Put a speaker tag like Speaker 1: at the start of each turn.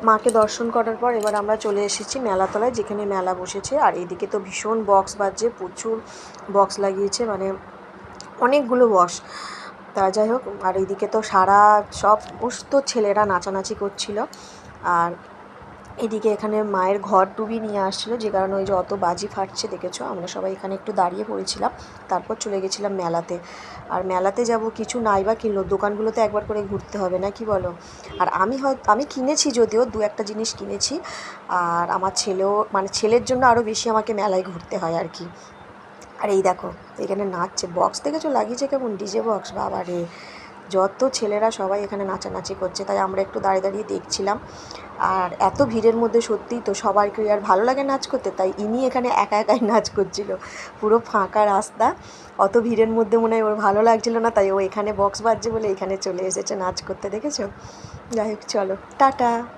Speaker 1: মাকে দর্শন করার পর এবার আমরা চলে এসেছি মেলাতলায়, যেখানে মেলা বসেছে। আর এইদিকে তো ভীষণ বক্স বাজছে, প্রচুর বক্স লাগিয়েছে, মানে অনেকগুলো বক্স। তা যাই হোক, আর এইদিকে তো সারা সব সমস্ত ছেলেরা নাচানাচি করছিল। আর এদিকে এখানে মায়ের ঘর ডুবি নিয়ে আসছিলো, যে কারণে ওই যে অত বাজি ফাটছে দেখেছো। আমরা সবাই এখানে একটু দাঁড়িয়ে পড়েছিলাম, তারপর চলে গেছিলাম মেলাতে। আর মেলাতে যাব, কিছু নাই বা কিনলো, দোকানগুলোতে একবার করে ঘুরতে হবে না কি বলো। আর আমি কিনেছি, যদিও দু একটা জিনিস কিনেছি। আর আমার ছেলেও, মানে ছেলের জন্য আরও বেশি আমাকে মেলায় ঘুরতে হয় আর কি। আর এই দেখো এখানে নাচছে, বক্স দেখেছো লাগিয়েছে কেমন, ডিজে বক্স, বাবা রে। যত ছেলেরা সবাই এখানে নাচানাচি করছে, তাই আমরা একটু দাঁড়িয়ে দাঁড়িয়ে দেখছিলাম। আর এত ভিড়ের মধ্যে সত্যিই তো সবাইকে আর ভালো লাগে নাচ করতে, তাই ইনি এখানে একা একাই নাচ করছিল। পুরো ফাঁকা রাস্তা, অত ভিড়ের মধ্যে মনে হয় ওর ভালো লাগছিল না, তাই ও এখানে বক্স বাজছে বলে এখানে চলে এসেছে নাচ করতে, দেখেছো। যাই হোক, চলো টাটা।